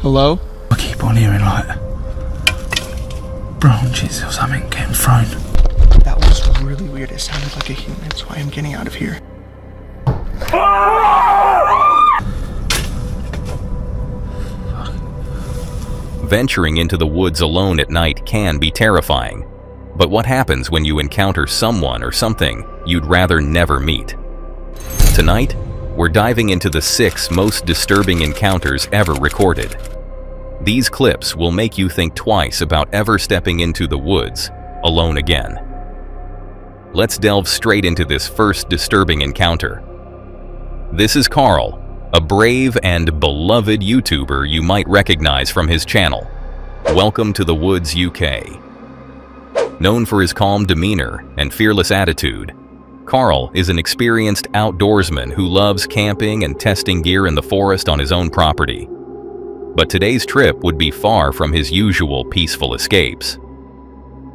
Hello? I keep on hearing like branches or something getting thrown. That was really weird. It sounded like a human, so I am getting out of here. Venturing into the woods alone at night can be terrifying. But what happens when you encounter someone or something you'd rather never meet? Tonight, we're diving into the 6 most disturbing encounters ever recorded. These clips will make you think twice about ever stepping into the woods alone again. Let's delve straight into this first disturbing encounter. This is Carl, a brave and beloved YouTuber you might recognize from his channel, Welcome to the Woods UK. Known for his calm demeanor and fearless attitude, Carl is an experienced outdoorsman who loves camping and testing gear in the forest on his own property. But today's trip would be far from his usual peaceful escapes.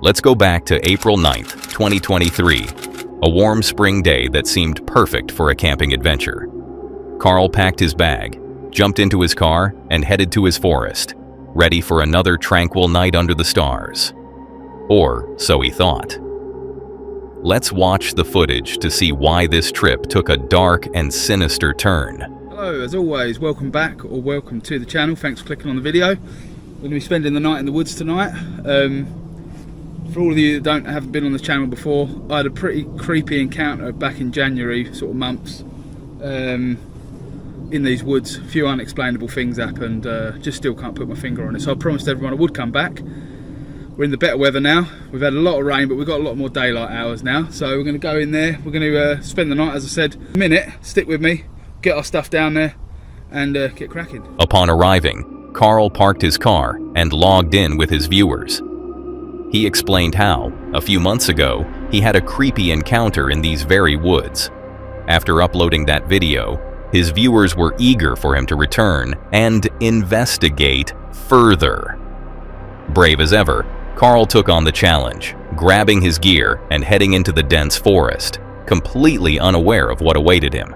Let's go back to April 9th, 2023, a warm spring day that seemed perfect for a camping adventure. Carl packed his bag, jumped into his car, and headed to his forest, ready for another tranquil night under the stars. Or so he thought. Let's watch the footage to see why this trip took a dark and sinister turn. Hello, as always, welcome back or welcome to the channel. Thanks for clicking on the video. We're going to be spending the night in the woods tonight. For all of you that haven't been on the channel before, I had a pretty creepy encounter back in January, sort of months, in these woods. A few unexplainable things happened, just still can't put my finger on it. So I promised everyone I would come back. We're in the better weather now. We've had a lot of rain, but we've got a lot more daylight hours now. So we're going to go in there. We're going to spend the night, as I said. A minute, stick with me, get our stuff down there and get cracking. Upon arriving, Carl parked his car and logged in with his viewers. He explained how, a few months ago, he had a creepy encounter in these very woods. After uploading that video, his viewers were eager for him to return and investigate further. Brave as ever, Carl took on the challenge, grabbing his gear and heading into the dense forest, completely unaware of what awaited him.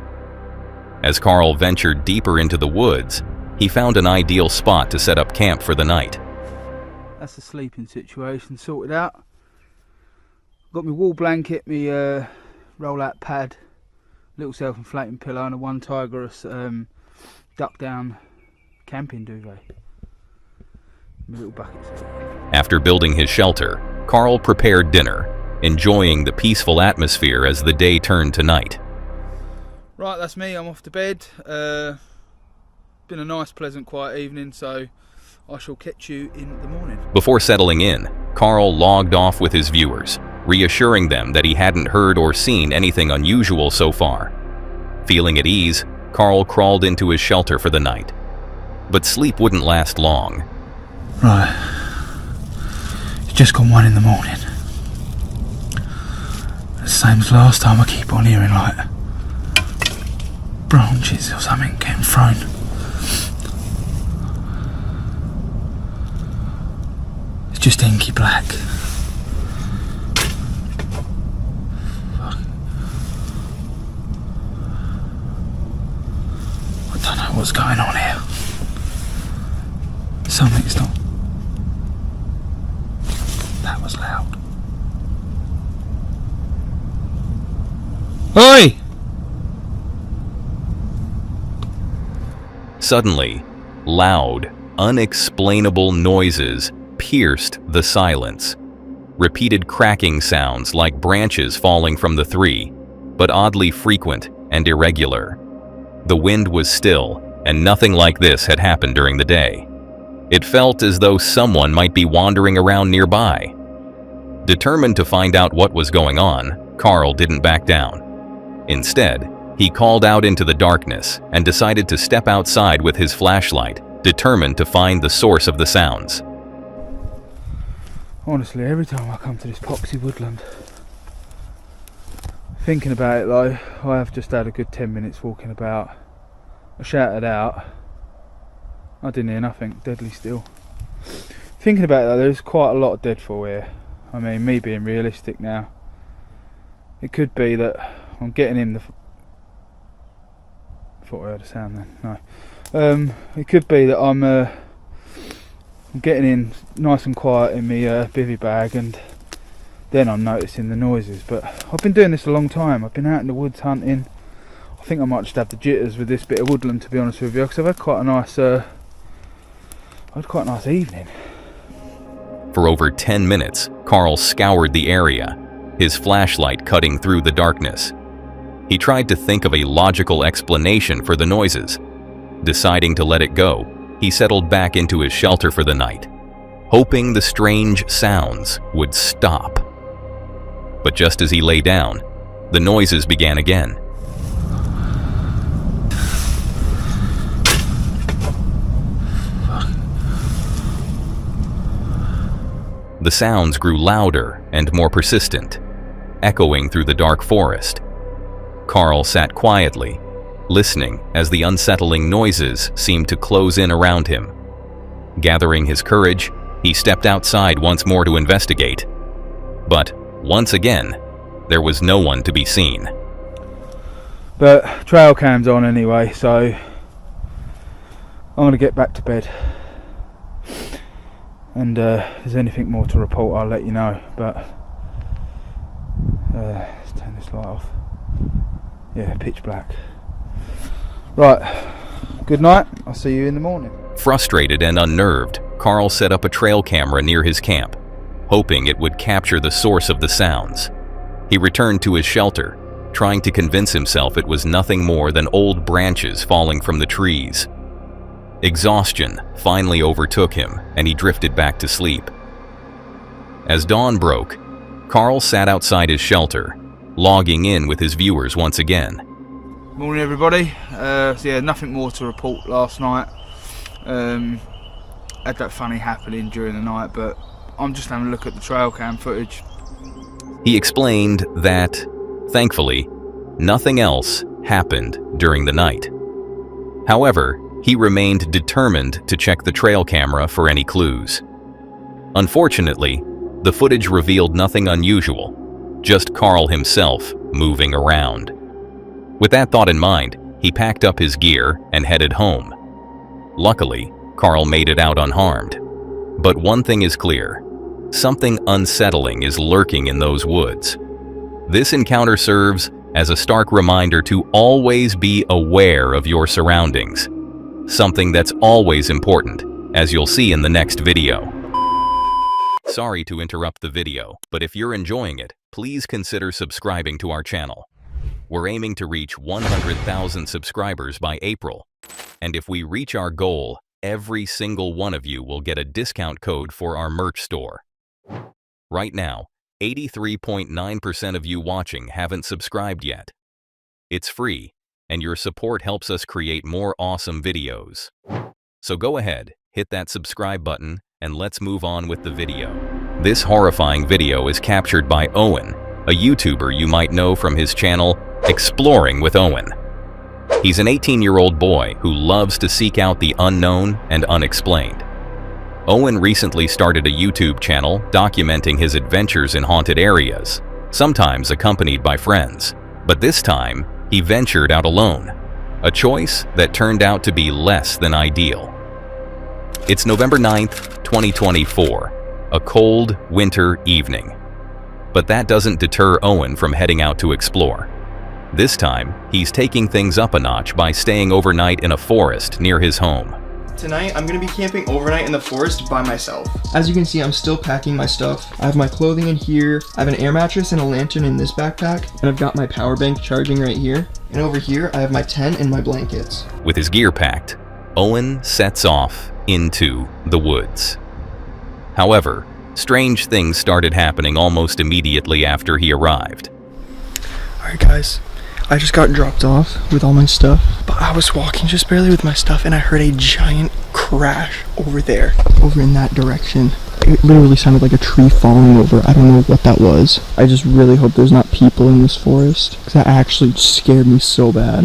As Carl ventured deeper into the woods, he found an ideal spot to set up camp for the night. That's the sleeping situation sorted out. Got my wool blanket, my roll-out pad, little self-inflating pillow, and a one Tigerus duck-down camping duvet. My little bucket set. After building his shelter, Carl prepared dinner, enjoying the peaceful atmosphere as the day turned to night. Right, that's me. I'm off to bed. Been a nice, pleasant, quiet evening, so I shall catch you in the morning. Before settling in, Carl logged off with his viewers, reassuring them that he hadn't heard or seen anything unusual so far. Feeling at ease, Carl crawled into his shelter for the night. But sleep wouldn't last long. Right, it's just gone 1 in the morning. The same as last time. I keep on hearing like branches or something getting thrown. It's just inky black. I don't know what's going on here. Something's not. That was loud. Oi! Suddenly, loud, unexplainable noises pierced the silence. Repeated cracking sounds like branches falling from the tree, but oddly frequent and irregular. The wind was still, and nothing like this had happened during the day. It felt as though someone might be wandering around nearby. Determined to find out what was going on, Carl didn't back down. Instead, he called out into the darkness and decided to step outside with his flashlight, determined to find the source of the sounds. Honestly, every time I come to this poxy woodland, thinking about it though, I have just had a good 10 minutes walking about. I shouted out. I didn't hear nothing, deadly still. Thinking about it though, there's quite a lot of deadfall here. I mean, me being realistic now, it could be that I'm getting him the... I thought I heard a sound then, no. It could be that I'm I'm getting in nice and quiet in my bivvy bag, and then I'm noticing the noises. But I've been doing this a long time. I've been out in the woods hunting. I think I might just have the jitters with this bit of woodland, to be honest with you, because I've had quite a nice evening. For over 10 minutes, Carl scoured the area, his flashlight cutting through the darkness. He tried to think of a logical explanation for the noises. Deciding to let it go, he settled back into his shelter for the night, hoping the strange sounds would stop. But just as he lay down, the noises began again. The sounds grew louder and more persistent, echoing through the dark forest. Carl sat quietly, listening as the unsettling noises seemed to close in around him. Gathering his courage, he stepped outside once more to investigate. But once again, there was no one to be seen. But trail cam's on anyway, so I'm going to get back to bed. And if there's anything more to report, I'll let you know. But let's turn this light off. Yeah, pitch black. Right, good night. I'll see you in the morning. Frustrated and unnerved, Carl set up a trail camera near his camp, hoping it would capture the source of the sounds. He returned to his shelter, trying to convince himself it was nothing more than old branches falling from the trees. Exhaustion finally overtook him, and he drifted back to sleep. As dawn broke, Carl sat outside his shelter, logging in with his viewers once again. Morning, everybody. So yeah, nothing more to report last night. Had that funny happening during the night, but I'm just having a look at the trail cam footage. He explained that, thankfully, nothing else happened during the night. However, he remained determined to check the trail camera for any clues. Unfortunately, the footage revealed nothing unusual, just Carl himself moving around. With that thought in mind, he packed up his gear and headed home. Luckily, Carl made it out unharmed. But one thing is clear: something unsettling is lurking in those woods. This encounter serves as a stark reminder to always be aware of your surroundings. Something that's always important, as you'll see in the next video. Sorry to interrupt the video, but if you're enjoying it, please consider subscribing to our channel. We're aiming to reach 100,000 subscribers by April, and if we reach our goal, every single one of you will get a discount code for our merch store. Right now, 83.9% of you watching haven't subscribed yet. It's free, and your support helps us create more awesome videos. So go ahead, hit that subscribe button, and let's move on with the video. This horrifying video is captured by Owen, a YouTuber you might know from his channel, Exploring with Owen. He's an 18-year-old boy who loves to seek out the unknown and unexplained. Owen recently started a YouTube channel documenting his adventures in haunted areas, sometimes accompanied by friends. But this time, he ventured out alone, a choice that turned out to be less than ideal. It's November 9th, 2024, a cold winter evening. But that doesn't deter Owen from heading out to explore. This time, he's taking things up a notch by staying overnight in a forest near his home. Tonight, I'm going to be camping overnight in the forest by myself. As you can see, I'm still packing my stuff. I have my clothing in here, I have an air mattress and a lantern in this backpack, and I've got my power bank charging right here. And over here, I have my tent and my blankets. With his gear packed, Owen sets off into the woods. However, strange things started happening almost immediately after he arrived. Alright guys, I just got dropped off with all my stuff, but I was walking just barely with my stuff and I heard a giant crash over there. Over in that direction. It literally sounded like a tree falling over. I don't know what that was. I just really hope there's not people in this forest, because that actually scared me so bad.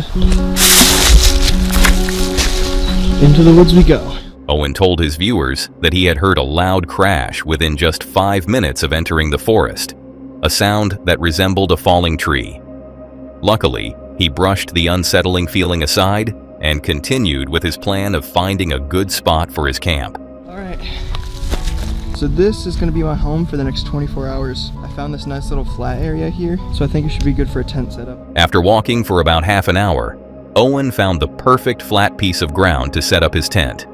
Into the woods we go. Owen told his viewers that he had heard a loud crash within just 5 minutes of entering the forest, a sound that resembled a falling tree. Luckily, he brushed the unsettling feeling aside and continued with his plan of finding a good spot for his camp. Alright, So this is gonna be my home for the next 24 hours. I found this nice little flat area here, so I think it should be good for a tent setup. After walking for about half an hour, Owen found the perfect flat piece of ground to set up his tent.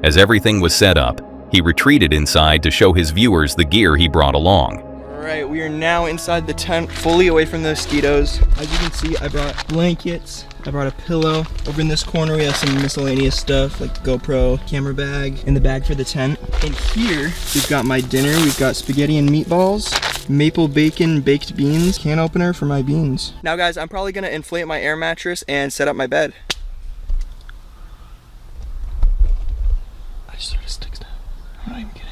As everything was set up, he retreated inside to show his viewers the gear he brought along. Alright, we are now inside the tent, fully away from the mosquitoes. As you can see, I brought blankets, I brought a pillow. Over in this corner, we have some miscellaneous stuff like the GoPro, camera bag, and the bag for the tent. And here, we've got my dinner. We've got spaghetti and meatballs, maple bacon baked beans, can opener for my beans. Now guys, I'm probably gonna inflate my air mattress and set up my bed. I just heard sticks now. I'm not even kidding.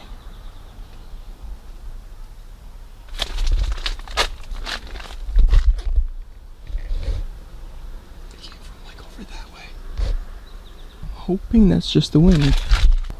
Hoping that's just the wind.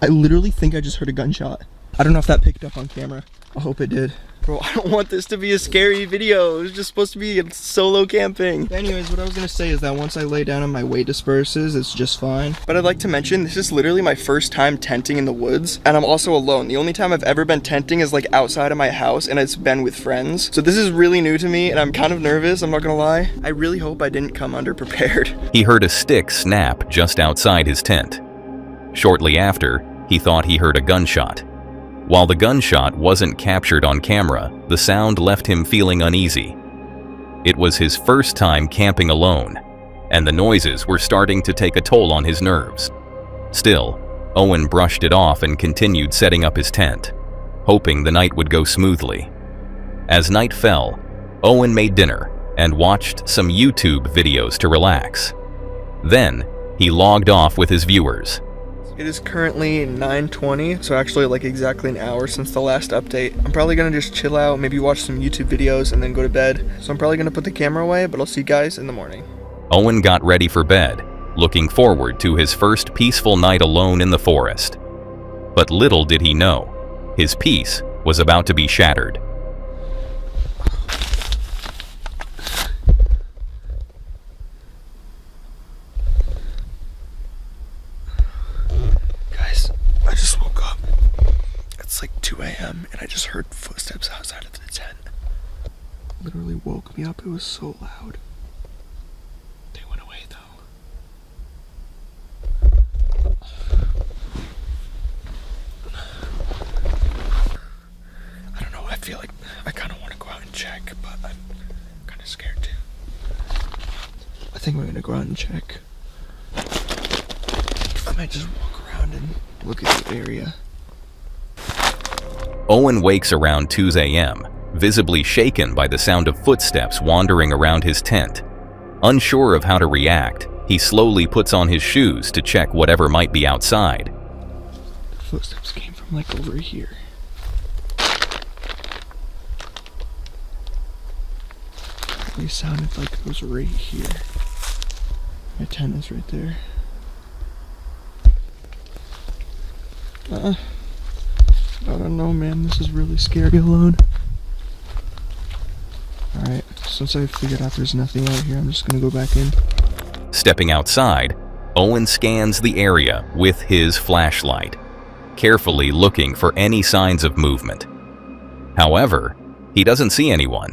I literally think I just heard a gunshot. I don't know if that picked up on camera. I hope it did. Bro, I don't want this to be a scary video. It was just supposed to be solo camping. Anyways, what I was gonna say is that once I lay down and my weight disperses, it's just fine. But I'd like to mention, this is literally my first time tenting in the woods, and I'm also alone. The only time I've ever been tenting is like outside of my house, and it's been with friends. So this is really new to me, and I'm kind of nervous, I'm not gonna lie. I really hope I didn't come underprepared. He heard a stick snap just outside his tent. Shortly after, he thought he heard a gunshot. While the gunshot wasn't captured on camera, the sound left him feeling uneasy. It was his first time camping alone, and the noises were starting to take a toll on his nerves. Still, Owen brushed it off and continued setting up his tent, hoping the night would go smoothly. As night fell, Owen made dinner and watched some YouTube videos to relax. Then, he logged off with his viewers. It is currently 9:20, so actually like exactly an hour since the last update. I'm probably gonna just chill out, maybe watch some YouTube videos and then go to bed. So I'm probably gonna put the camera away, but I'll see you guys in the morning. Owen got ready for bed, looking forward to his first peaceful night alone in the forest. But little did he know, his peace was about to be shattered. I just woke up. It's like 2 a.m. and I just heard footsteps outside of the tent. Literally woke me up. It was so loud. They went away though. I don't know. I feel like I kind of want to go out and check, but I'm kind of scared too. I think we're gonna go out and check. I might just walk around and look at the area. Owen wakes around 2 a.m., visibly shaken by the sound of footsteps wandering around his tent. Unsure of how to react, he slowly puts on his shoes to check whatever might be outside. The footsteps came from like over here. They sounded like it was right here. My tent is right there. I don't know, man. This is really scary alone. Alright, since I figured out there's nothing out here, I'm just gonna go back in. Stepping outside, Owen scans the area with his flashlight, carefully looking for any signs of movement. However, he doesn't see anyone.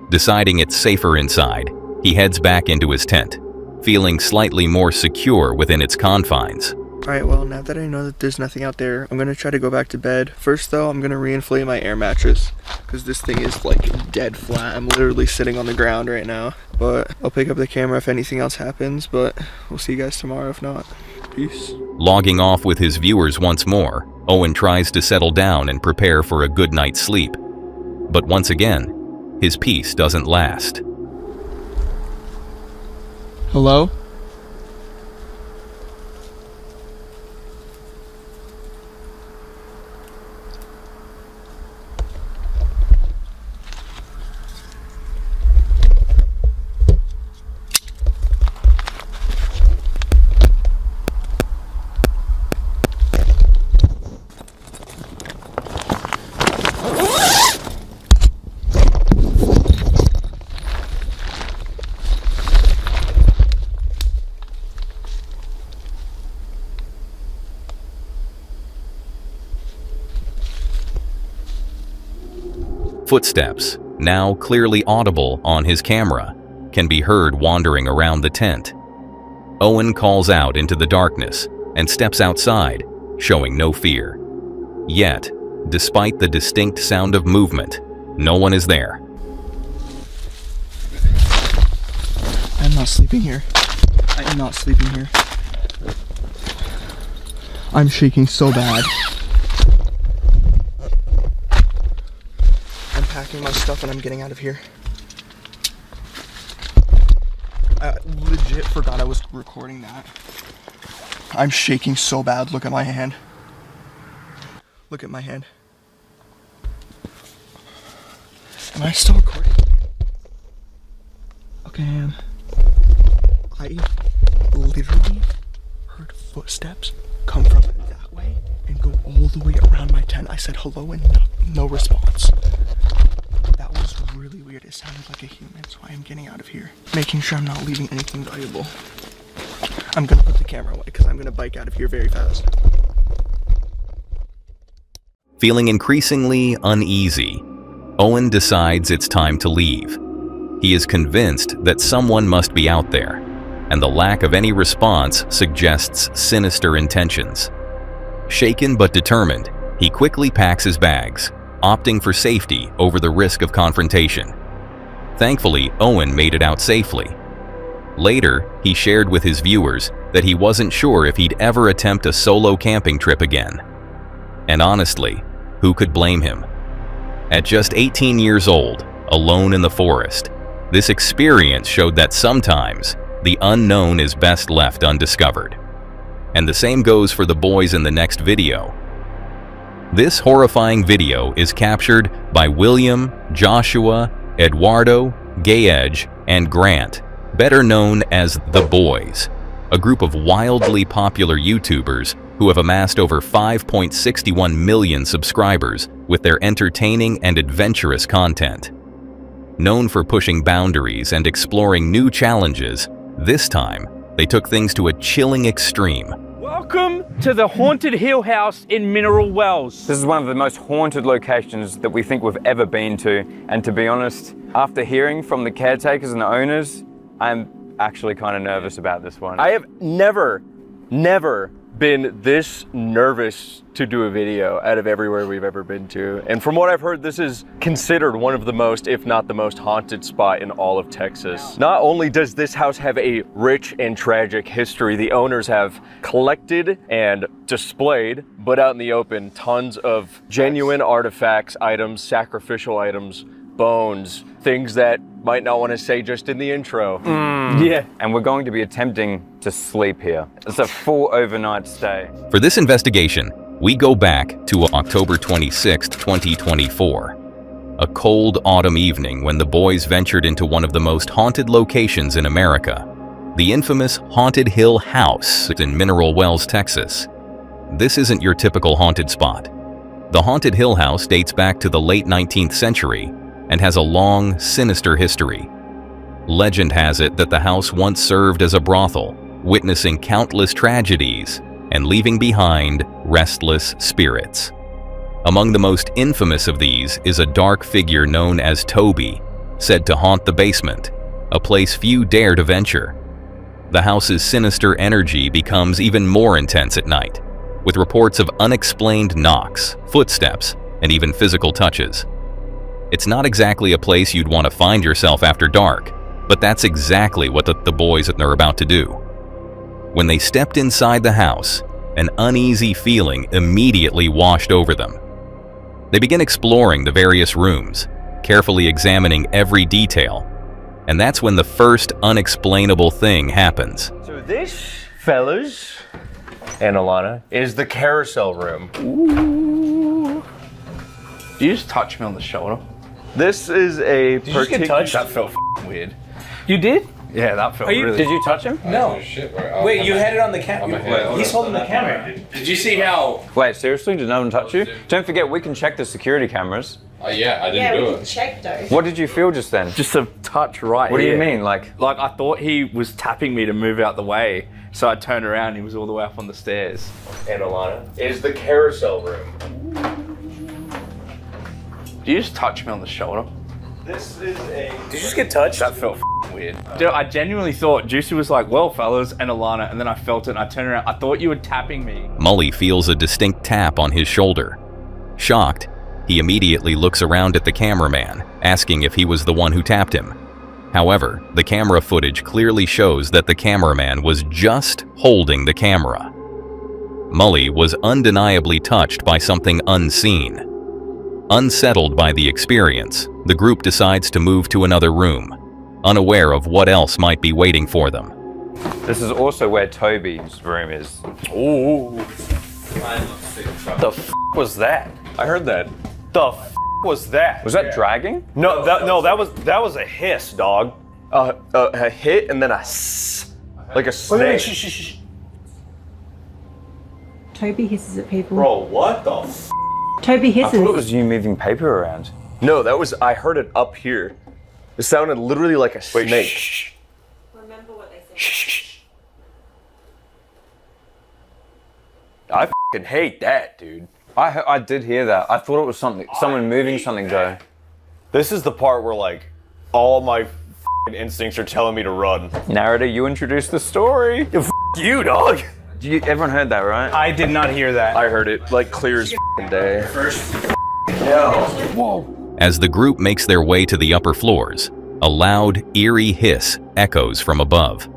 Deciding it's safer inside, he heads back into his tent, feeling slightly more secure within its confines. Alright, well, now that I know that there's nothing out there, I'm gonna try to go back to bed. First though, I'm gonna reinflate my air mattress, because this thing is like dead flat. I'm literally sitting on the ground right now. But I'll pick up the camera if anything else happens, but we'll see you guys tomorrow if not. Peace. Logging off with his viewers once more, Owen tries to settle down and prepare for a good night's sleep. But once again, his peace doesn't last. Hello? Footsteps, now clearly audible on his camera, can be heard wandering around the tent. Owen calls out into the darkness and steps outside, showing no fear. Yet, despite the distinct sound of movement, no one is there. I'm not sleeping here. I am not sleeping here. I'm shaking so bad. I'm packing my stuff and I'm getting out of here. I legit forgot I was recording that. I'm shaking so bad. Look at my hand. Look at my hand. Am I still recording? Okay, I am. I literally heard footsteps come from that way and go all the way around my tent. I said hello and no response. That was really weird. It sounded like a human, so I am getting out of here. Making sure I'm not leaving anything valuable. I'm gonna put the camera away because I'm gonna bike out of here very fast. Feeling increasingly uneasy, Owen decides it's time to leave. He is convinced that someone must be out there, and the lack of any response suggests sinister intentions. Shaken but determined, he quickly packs his bags, opting for safety over the risk of confrontation. Thankfully, Owen made it out safely. Later, he shared with his viewers that he wasn't sure if he'd ever attempt a solo camping trip again. And honestly, who could blame him? At just 18 years old, alone in the forest, this experience showed that sometimes the unknown is best left undiscovered. And the same goes for the boys in the next video. This horrifying video is captured by William, Joshua, Eduardo, Gayedge, and Grant, better known as The Boys, a group of wildly popular YouTubers who have amassed over 5.61 million subscribers with their entertaining and adventurous content. Known for pushing boundaries and exploring new challenges, this time they took things to a chilling extreme. Welcome to the Haunted Hill House in Mineral Wells. This is one of the most haunted locations that we think we've ever been to, and to be honest, after hearing from the caretakers and the owners, I'm actually kind of nervous about this one. I have never been this nervous to do a video out of everywhere we've ever been to. And from what I've heard, this is considered one of the most, if not the most haunted spot in all of Texas. Not only does this house have a rich and tragic history, the owners have collected and displayed, but out in the open, tons of genuine artifacts, items, sacrificial items, bones, things that might not want to say just in the intro. Yeah. And we're going to be attempting to sleep here. It's a full overnight stay. For this investigation, we go back to October 26, 2024. A cold autumn evening when the boys ventured into one of the most haunted locations in America, the infamous Haunted Hill House in Mineral Wells, Texas. This isn't your typical haunted spot. The Haunted Hill House dates back to the late 19th century and has a long, sinister history. Legend has it that the house once served as a brothel, witnessing countless tragedies and leaving behind restless spirits. Among the most infamous of these is a dark figure known as Toby, said to haunt the basement, a place few dare to venture. The house's sinister energy becomes even more intense at night, with reports of unexplained knocks, footsteps, and even physical touches. It's not exactly a place you'd want to find yourself after dark, but that's exactly what the boys are about to do. When they stepped inside the house, an uneasy feeling immediately washed over them. They begin exploring the various rooms, carefully examining every detail, and that's when the first unexplainable thing happens. So this, fellas, and Alana, is the carousel room. Ooh. Did you just touch me on the shoulder? This is a Did you just get touched? That felt weird. You did? Yeah, that felt really... Did you touch him? No. Wait, you had it on the camera. He's holding the camera. Did you see how... Wait, seriously? Did no one touch you? Don't forget, we can check the security cameras. Yeah, I didn't do it. Check though. What did you feel just then? just a touch right What do here. you mean? Like I thought he was tapping me to move out the way, so I turned around and he was all the way up on the stairs. And Alana, is the carousel room. Do you just touch me on the shoulder? This is a. Did you just get touched? That felt weird. Dude, I genuinely thought Juicy was like, well, fellas, and Alana, and then I felt it and I turned around. I thought you were tapping me. Mully feels a distinct tap on his shoulder. Shocked, he immediately looks around at the cameraman, asking if he was the one who tapped him. However, the camera footage clearly shows that the cameraman was just holding the camera. Mully was undeniably touched by something unseen. Unsettled by the experience, the group decides to move to another room, unaware of what else might be waiting for them. This is also where Toby's room is. Ooh. What the f was that? I heard that. The f was that? Was that dragging? No, that was a hiss, dog. A hit and then a s, like a snake. Shh. Toby hisses at people. Bro, what the f? Toby I hisses. thought it was you moving paper around. No, I heard it up here. It sounded literally like a snake. Shh. Remember what they said. Shh. I f***ing hate that, dude. I did hear that. I thought it was someone moving something, Joe. This is the part where like all my f***ing instincts are telling me to run. Narrator, you introduced the story. F*** you, dog. Everyone heard that, right? I did not hear that. I heard it like clear as f***ing day. As the group makes their way to the upper floors, a loud, eerie hiss echoes from above.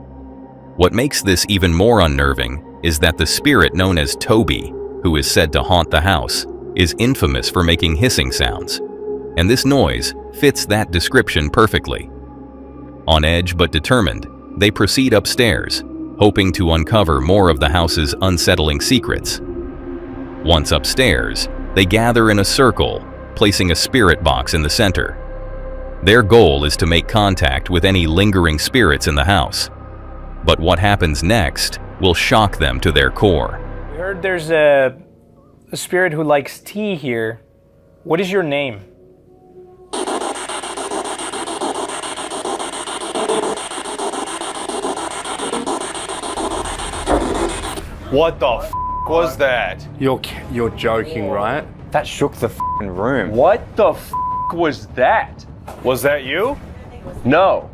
What makes this even more unnerving is that the spirit known as Toby, who is said to haunt the house, is infamous for making hissing sounds, and this noise fits that description perfectly. On edge but determined, they proceed upstairs, hoping to uncover more of the house's unsettling secrets. Once upstairs, they gather in a circle, placing a spirit box in the center. Their goal is to make contact with any lingering spirits in the house. But what happens next will shock them to their core. We heard there's a spirit who likes tea here. What is your name? What the f*** was that? You're joking, right? That shook the f***ing room. What the f*** was that? Was that you? No.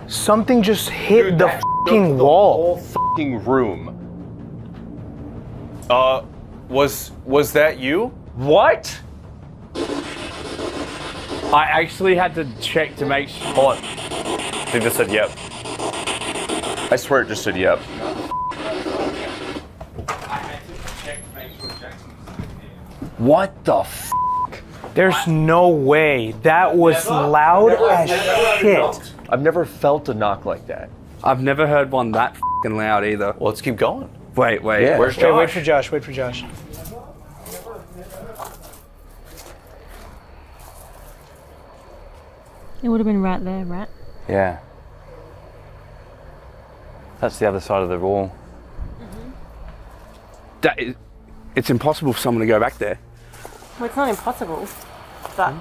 Something just hit Dude, the that fucking shook the wall. whole fucking room. Was that you? What? I actually had to check to make sure. Hold on. I think this said yep. I swear it just said yep. What the f? There's no way. That was loud as shit. I've never felt a knock like that. I've never heard one that fucking loud either. Well, let's keep going. Wait. Yeah. Where's Okay, Josh? wait for Josh. It would have been right there, right? Yeah. That's the other side of the wall. It's impossible for someone to go back there. Well, it's not impossible, but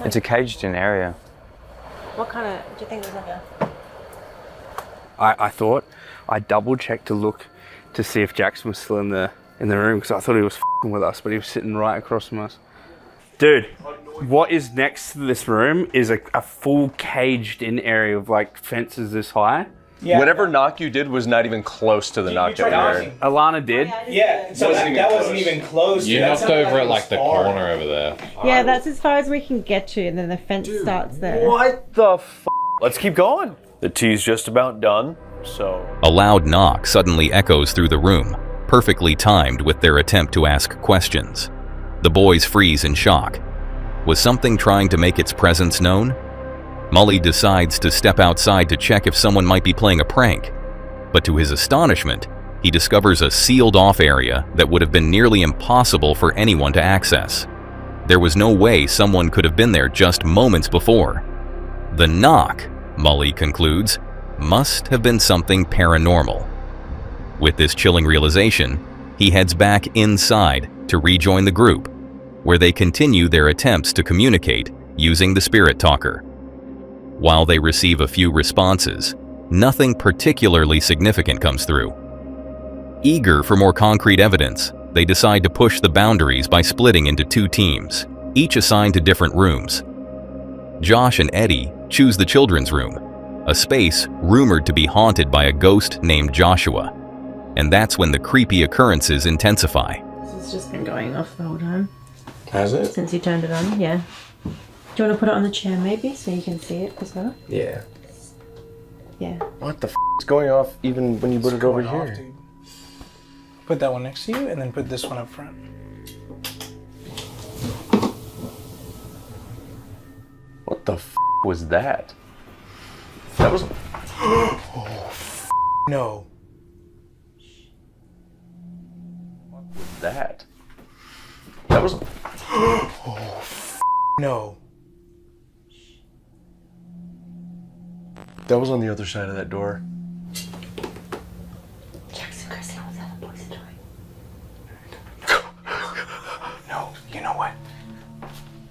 It's a caged-in area. what kind of, do you think there's like a... I thought I double checked to look to see if Jackson was still in the room because I thought he was f***ing with us, but he was sitting right across from us. Dude, what is next to this room is a full caged-in area of like fences this high. Yeah. Whatever knock you did was not even close to the knock that we heard. Alana did. Yeah, so that wasn't even close. You knocked over at like the corner over there. Yeah, that's as far as we can get to, and then the fence starts there. What the f***? Let's keep going. The tea's just about done, so... A loud knock suddenly echoes through the room, perfectly timed with their attempt to ask questions. The boys freeze in shock. Was something trying to make its presence known? Mully decides to step outside to check if someone might be playing a prank. But to his astonishment, he discovers a sealed-off area that would have been nearly impossible for anyone to access. There was no way someone could have been there just moments before. The knock, Mully concludes, must have been something paranormal. With this chilling realization, he heads back inside to rejoin the group, where they continue their attempts to communicate using the spirit talker. While they receive a few responses, nothing particularly significant comes through. Eager for more concrete evidence, they decide to push the boundaries by splitting into 2 teams, each assigned to different rooms. Josh and Eddie choose the children's room, a space rumored to be haunted by a ghost named Joshua. And that's when the creepy occurrences intensify. This has just been going off the whole time. Has it? Since you turned it on, yeah. Do you want to put it on the chair maybe so you can see it as well? Yeah. Yeah. What the f is going off even when you put it over here? Put that one next to you and then put this one up front. What the f was that? That was... Oh, no. What was that? That was... Oh, no. That was on the other side of that door. Jackson, go see what the other boys are doing. No, you know what?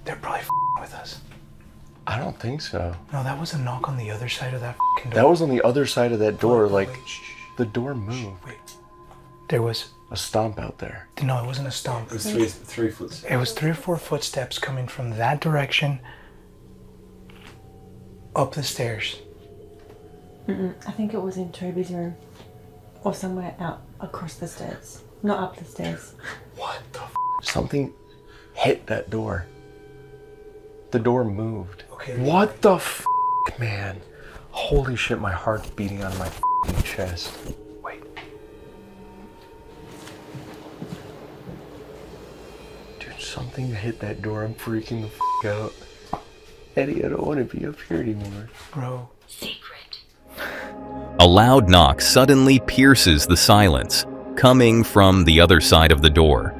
They're probably with us. I don't think so. No, that was a knock on the other side of that door. That was on the other side of that door, like, the door moved. Wait. There was... a stomp out there. No, it wasn't a stomp. It was three footsteps. It was 3 or 4 footsteps coming from that direction up the stairs. I think it was in Toby's room. Or somewhere out across the stairs. Not up the stairs. What the f? Something hit that door. The door moved. Okay. What the f, man? Holy shit, my heart's beating out of my f***ing chest. Wait. Dude, something hit that door. I'm freaking the f out. Eddie, I don't want to be up here anymore. Bro. A loud knock suddenly pierces the silence, coming from the other side of the door.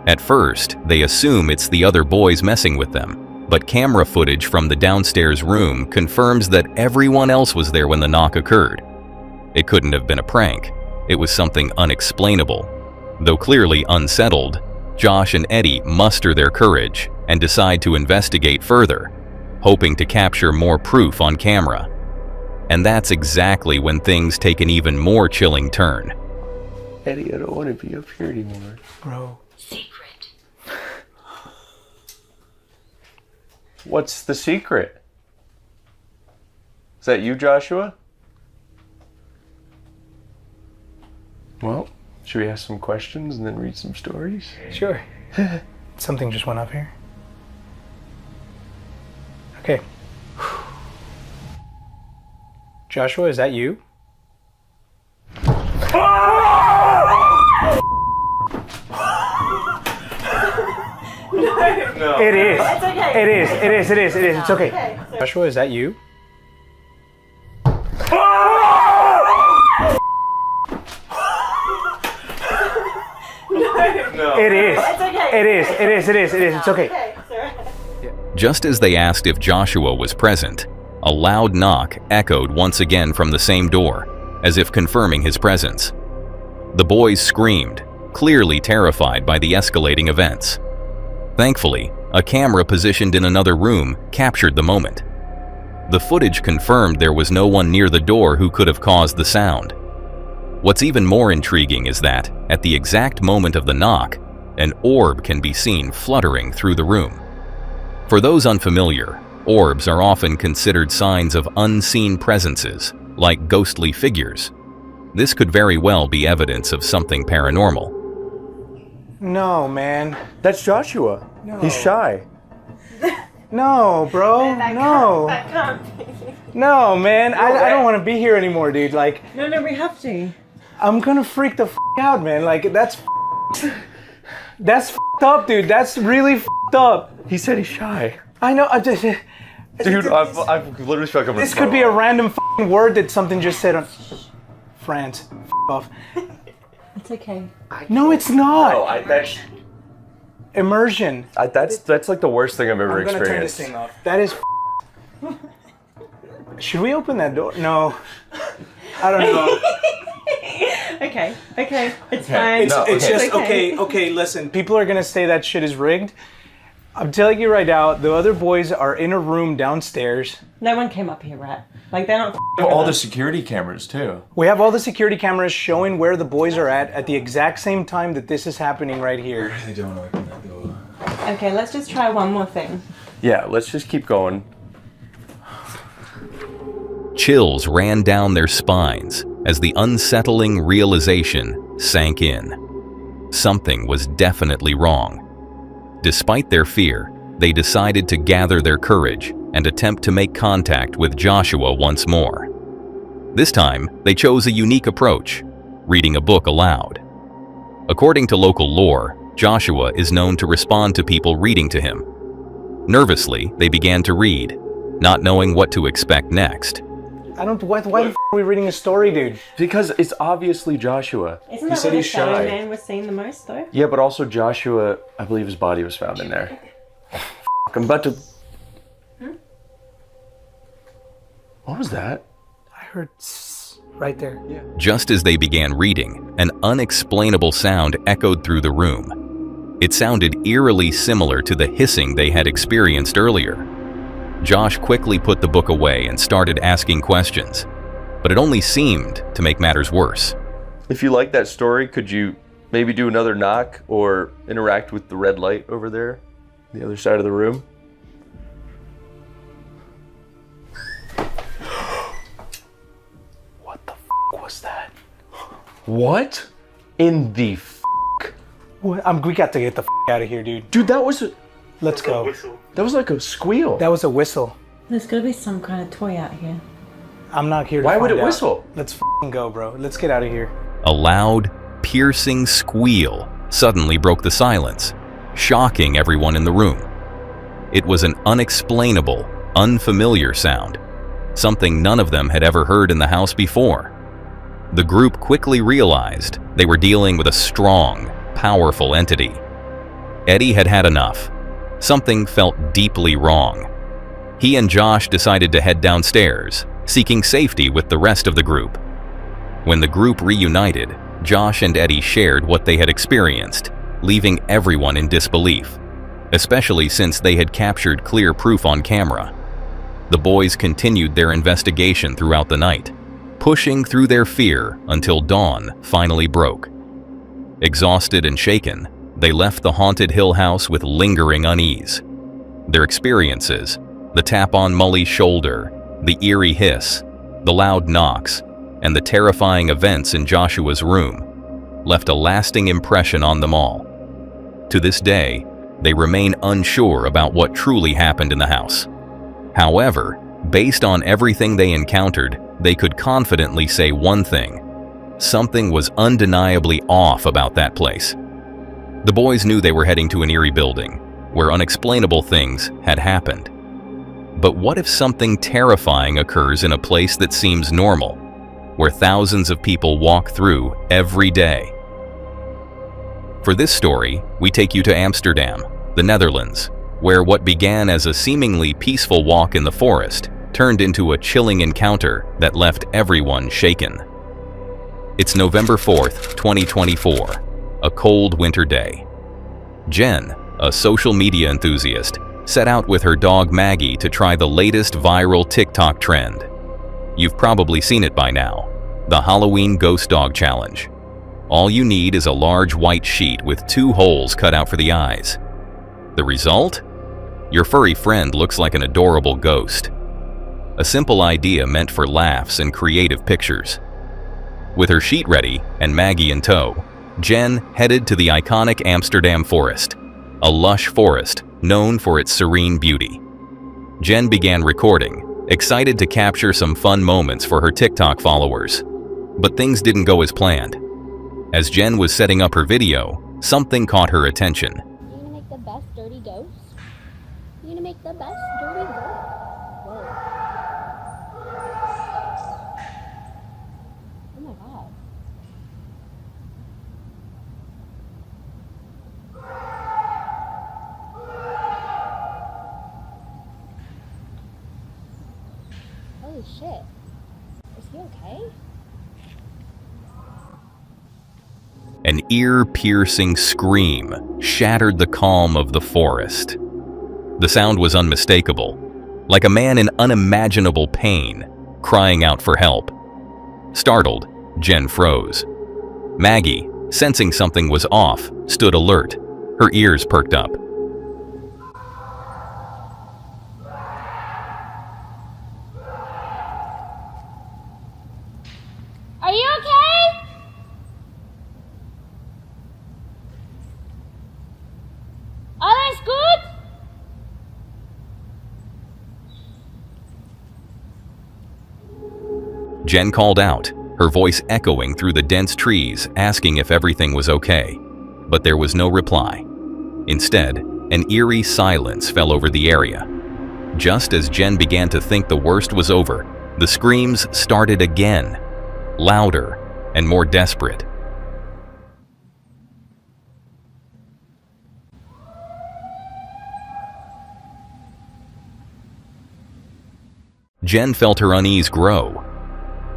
At first, they assume it's the other boys messing with them, but camera footage from the downstairs room confirms that everyone else was there when the knock occurred. It couldn't have been a prank. It was something unexplainable. Though clearly unsettled, Josh and Eddie muster their courage and decide to investigate further, hoping to capture more proof on camera. And that's exactly when things take an even more chilling turn. Eddie, I don't want to be up here anymore. Bro. Secret. What's the secret? Is that you, Joshua? Well, should we ask some questions and then read some stories? Sure. Something just went up here. Okay. Joshua, is that you? No. It is. It's okay. It is. It is. It is. It is. It's okay. Joshua, is that you? No. It is. It's okay. It is. It is. It is. It is. It's okay. Just as they asked if Joshua was present, a loud knock echoed once again from the same door, as if confirming his presence. The boys screamed, clearly terrified by the escalating events. Thankfully, a camera positioned in another room captured the moment. The footage confirmed there was no one near the door who could have caused the sound. What's even more intriguing is that, at the exact moment of the knock, an orb can be seen fluttering through the room. For those unfamiliar, orbs are often considered signs of unseen presences, like ghostly figures. This could very well be evidence of something paranormal. No, man. That's Joshua. No. He's shy. No, bro. No. That can't be. No, man. I don't want to be here anymore, dude. Like, No, we have to. I'm gonna freak the out, man. Like, that's up, dude. That's really up. He said he's shy. I know. I just. Dude, I've literally felt like I'm This could be a random word that something just said on France. Off. It's okay. No, it's not. No, that's Immersion. that's like the worst thing I've ever I'm gonna turn this experienced. thing off. That is. Should we open that door? No. I don't know. Okay. It's fine. It's just okay. Listen, people are gonna say that shit is rigged. I'm telling you right now, the other boys are in a room downstairs. No one came up here, right? Like, they're not All the security cameras, too. We have all the security cameras showing where the boys are at the exact same time that this is happening right here. I really don't want to open that door. Okay, let's just try one more thing. Yeah, let's just keep going. Chills ran down their spines as the unsettling realization sank in. Something was definitely wrong. Despite their fear, they decided to gather their courage and attempt to make contact with Joshua once more. This time, they chose a unique approach, reading a book aloud. According to local lore, Joshua is known to respond to people reading to him. Nervously, they began to read, not knowing what to expect next. Why the f are we reading a story, dude? Because it's obviously Joshua. Isn't that where the shadow man was seen the most, though? Yeah, but also Joshua, I believe his body was found in there. I'm about to... What was that? I heard right there. Yeah. Just as they began reading, an unexplainable sound echoed through the room. It sounded eerily similar to the hissing they had experienced earlier. Josh quickly put the book away and started asking questions, but it only seemed to make matters worse. If you like that story, could you maybe do another knock or interact with the red light over there, the other side of the room? What the f was that? What in the f? What? We got to get the f out of here, dude. Dude, that was a... Let's go. That was like a squeal. That was a whistle. There's gotta be some kind of toy out here. I'm not here to Why would find it out. whistle? Let's go, bro. Let's get out of here. A loud, piercing squeal suddenly broke the silence, shocking everyone in the room. It was an unexplainable, unfamiliar sound, something none of them had ever heard in the house before. The group quickly realized they were dealing with a strong, powerful entity. Eddie had had enough. Something felt deeply wrong. He and Josh decided to head downstairs, seeking safety with the rest of the group. When the group reunited, Josh and Eddie shared what they had experienced, leaving everyone in disbelief, especially since they had captured clear proof on camera. The boys continued their investigation throughout the night, pushing through their fear until dawn finally broke. Exhausted and shaken, they left the haunted hill house with lingering unease. Their experiences, the tap on Mully's shoulder, the eerie hiss, the loud knocks, and the terrifying events in Joshua's room, left a lasting impression on them all. To this day, they remain unsure about what truly happened in the house. However, based on everything they encountered, they could confidently say one thing: something was undeniably off about that place. The boys knew they were heading to an eerie building, where unexplainable things had happened. But what if something terrifying occurs in a place that seems normal, where thousands of people walk through every day? For this story, we take you to Amsterdam, the Netherlands, where what began as a seemingly peaceful walk in the forest turned into a chilling encounter that left everyone shaken. It's November 4th, 2024. A cold winter day. Jen, a social media enthusiast, set out with her dog Maggie to try the latest viral TikTok trend. You've probably seen it by now, the Halloween Ghost Dog Challenge. All you need is a large white sheet with 2 holes cut out for the eyes. The result? Your furry friend looks like an adorable ghost. A simple idea meant for laughs and creative pictures. With her sheet ready and Maggie in tow, Jen headed to the iconic Amsterdam forest, a lush forest known for its serene beauty. Jen began recording, excited to capture some fun moments for her TikTok followers. But things didn't go as planned. As Jen was setting up her video, something caught her attention. You're gonna make the best dirty ghost? You're gonna make the best dirty ghost? Whoa. Oh my god. Holy shit. Is he okay? An ear-piercing scream shattered the calm of the forest. The sound was unmistakable, like a man in unimaginable pain, crying out for help. Startled, Jen froze. Maggie, sensing something was off, stood alert, her ears perked up. Are you okay? Others good? Jen called out, her voice echoing through the dense trees, asking if everything was okay. But there was no reply. Instead, an eerie silence fell over the area. Just as Jen began to think the worst was over, the screams started again, louder and more desperate. Jen felt her unease grow.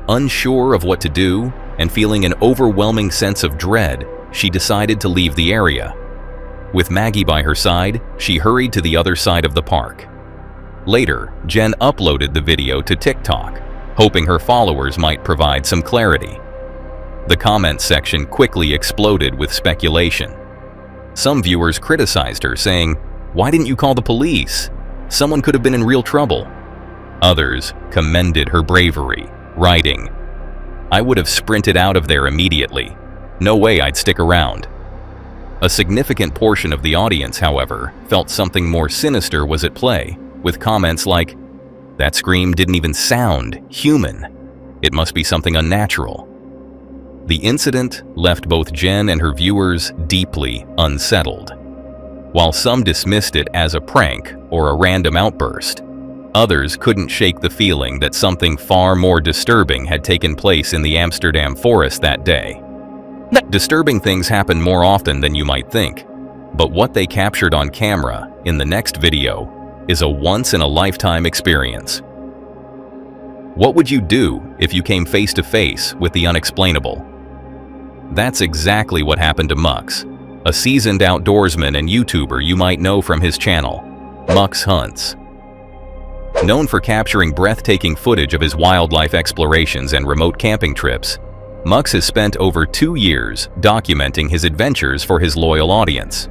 Unsure of what to do and feeling an overwhelming sense of dread, she decided to leave the area. With Maggie by her side, she hurried to the other side of the park. Later, Jen uploaded the video to TikTok, hoping her followers might provide some clarity. The comments section quickly exploded with speculation. Some viewers criticized her, saying, "Why didn't you call the police? Someone could have been in real trouble." Others commended her bravery, writing, "I would have sprinted out of there immediately. No way I'd stick around." A significant portion of the audience, however, felt something more sinister was at play, with comments like, "That scream didn't even sound human. It must be something unnatural." The incident left both Jen and her viewers deeply unsettled. While some dismissed it as a prank or a random outburst, others couldn't shake the feeling that something far more disturbing had taken place in the Amsterdam forest that day. Disturbing things happen more often than you might think, but what they captured on camera in the next video is a once-in-a-lifetime experience. What would you do if you came face to face with the unexplainable? That's exactly what happened to Mux, a seasoned outdoorsman and YouTuber you might know from his channel, Mux Hunts. Known for capturing breathtaking footage of his wildlife explorations and remote camping trips, Mux has spent over 2 years documenting his adventures for his loyal audience.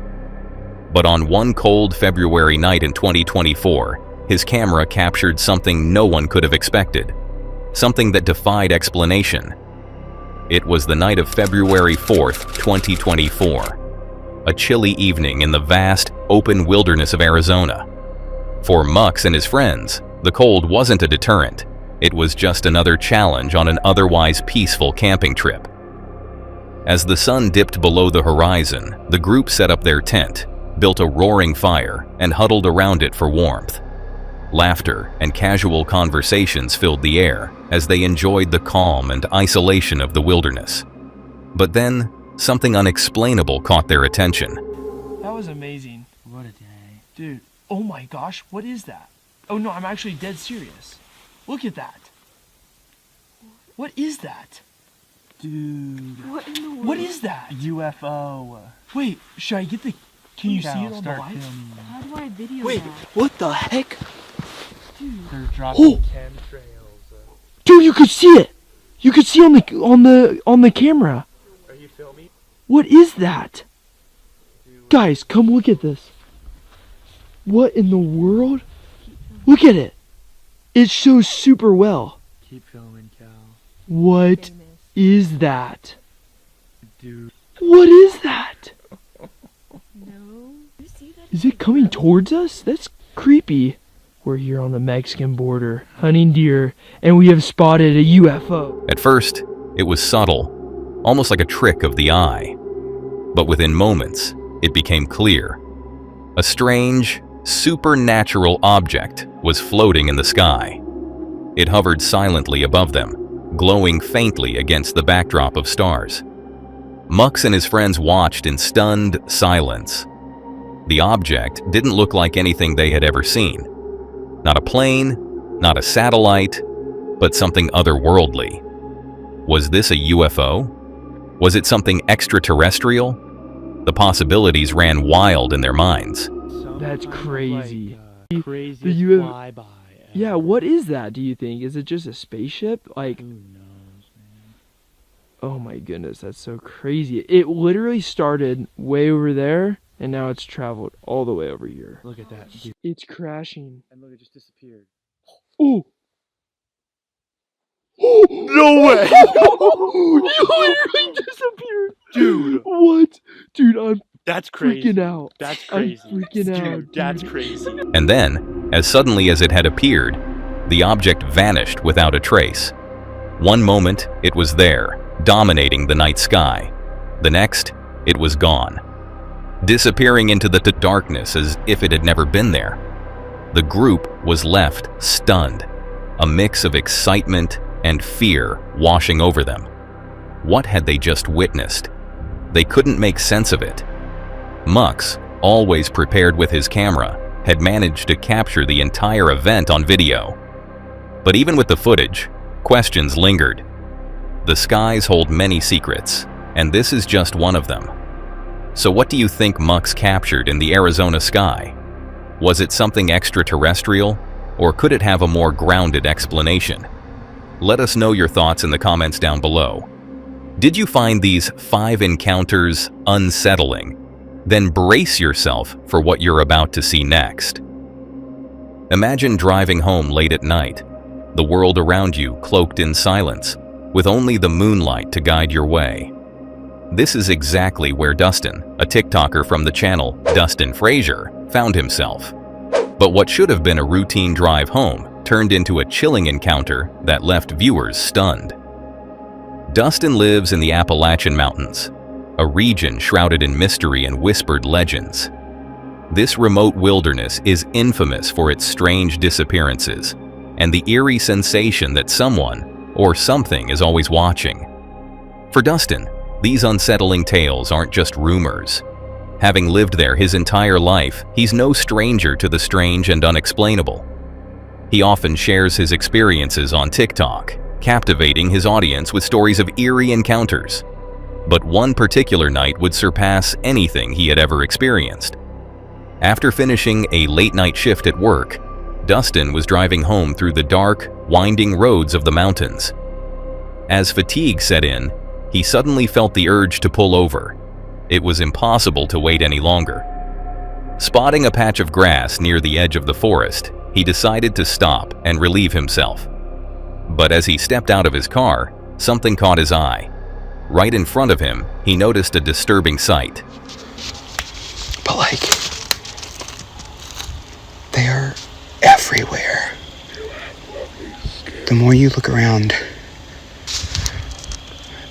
But on one cold February night in 2024, his camera captured something no one could have expected, something that defied explanation. It was the night of February 4th, 2024, a chilly evening in the vast, open wilderness of Arizona. For Mux and his friends, the cold wasn't a deterrent. It was just another challenge on an otherwise peaceful camping trip. As the sun dipped below the horizon, the group set up their tent, built a roaring fire, and huddled around it for warmth. Laughter and casual conversations filled the air as they enjoyed the calm and isolation of the wilderness. But then, something unexplainable caught their attention. That was amazing. What a day. Dude, oh my gosh, what is that? Oh no, I'm actually dead serious. Look at that. What is that? Dude. What in the world? What is that? UFO. Wait, should I get the... Can you see it on the light? How do I video Wait, that? what the heck? Dude. They're dropping chemtrails. Dude, you could see it. You could see on the camera. Are you filming? What is that? Guys, come look at this. What in the world? Look at it. It shows super well. Keep filming, Cal. What is that? Dude. What is that? No. You see that? Is it coming towards us? That's creepy. We're here on the Mexican border, hunting deer, and we have spotted a UFO. At first, it was subtle, almost like a trick of the eye. But within moments, it became clear. A strange, supernatural object was floating in the sky. It hovered silently above them, glowing faintly against the backdrop of stars. Mux and his friends watched in stunned silence. The object didn't look like anything they had ever seen. Not a plane, not a satellite, but something otherworldly. Was this a UFO? Was it something extraterrestrial? The possibilities ran wild in their minds. That's crazy. Like, crazy flyby. Yeah, what is that, do you think? Is it just a spaceship? Like, who knows, man? Oh my goodness, that's so crazy. It literally started way over there, and now it's traveled all the way over here. Look at that. It's crashing. And look, it just disappeared. Oh! No way! It literally disappeared! Dude! What? Dude, I'm That's crazy. freaking out. That's crazy. I'm freaking out. Dude, that's crazy. And then, as suddenly as it had appeared, the object vanished without a trace. One moment, it was there, dominating the night sky. The next, it was gone, disappearing into the darkness as if it had never been there. The group was left stunned, a mix of excitement and fear washing over them. What had they just witnessed? They couldn't make sense of it. Mux, always prepared with his camera, had managed to capture the entire event on video. But even with the footage, questions lingered. The skies hold many secrets, and this is just one of them. So what do you think Mux captured in the Arizona sky? Was it something extraterrestrial, or could it have a more grounded explanation? Let us know your thoughts in the comments down below. Did you find these 5 encounters unsettling? Then brace yourself for what you're about to see next. Imagine driving home late at night, the world around you cloaked in silence, with only the moonlight to guide your way. This is exactly where Dustin, a TikToker from the channel Dustin Frazier, found himself. But what should have been a routine drive home turned into a chilling encounter that left viewers stunned. Dustin lives in the Appalachian Mountains, a region shrouded in mystery and whispered legends. This remote wilderness is infamous for its strange disappearances and the eerie sensation that someone or something is always watching. For Dustin, these unsettling tales aren't just rumors. Having lived there his entire life, he's no stranger to the strange and unexplainable. He often shares his experiences on TikTok, captivating his audience with stories of eerie encounters. But one particular night would surpass anything he had ever experienced. After finishing a late-night shift at work, Dustin was driving home through the dark, winding roads of the mountains. As fatigue set in, he suddenly felt the urge to pull over. It was impossible to wait any longer. Spotting a patch of grass near the edge of the forest, he decided to stop and relieve himself. But as he stepped out of his car, something caught his eye. Right in front of him, he noticed a disturbing sight. But like, they are everywhere. The more you look around,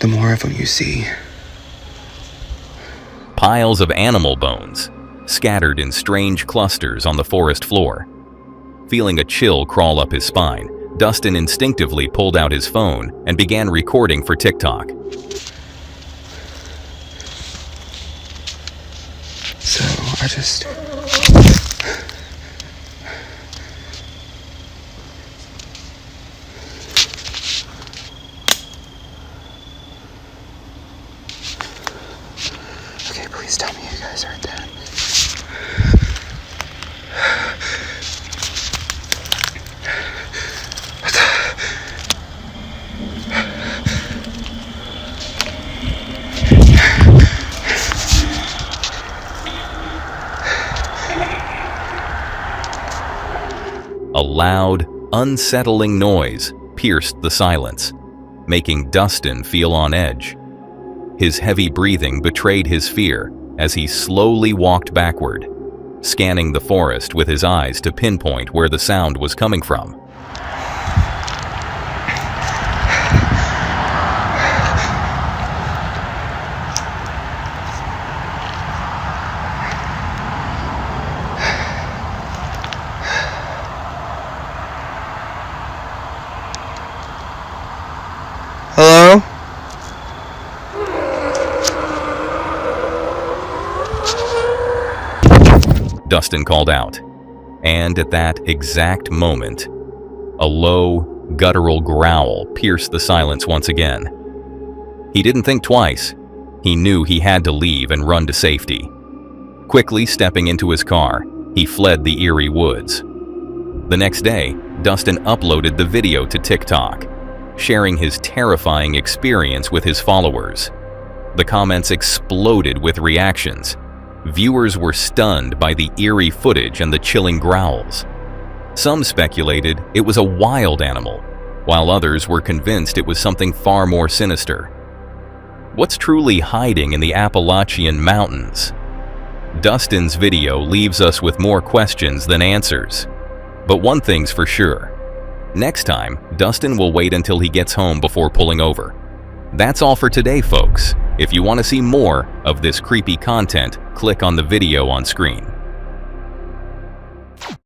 the more of them you see. Piles of animal bones, scattered in strange clusters on the forest floor. Feeling a chill crawl up his spine, Dustin instinctively pulled out his phone and began recording for TikTok. So I just... Okay, please tell me you guys heard that. A loud, unsettling noise pierced the silence, making Dustin feel on edge. His heavy breathing betrayed his fear as he slowly walked backward, scanning the forest with his eyes to pinpoint where the sound was coming from. Hello? Dustin called out, and at that exact moment, a low, guttural growl pierced the silence once again. He didn't think twice. He knew he had to leave and run to safety. Quickly stepping into his car, he fled the Eerie woods. The next day, Dustin uploaded the video to TikTok, sharing his terrifying experience with his followers. The comments exploded with reactions. Viewers were stunned by the eerie footage and the chilling growls. Some speculated it was a wild animal, while others were convinced it was something far more sinister. What's truly hiding in the Appalachian Mountains? Dustin's video leaves us with more questions than answers. But one thing's for sure. Next time, Dustin will wait until he gets home before pulling over. That's all for today, folks. If you want to see more of this creepy content, click on the video on screen.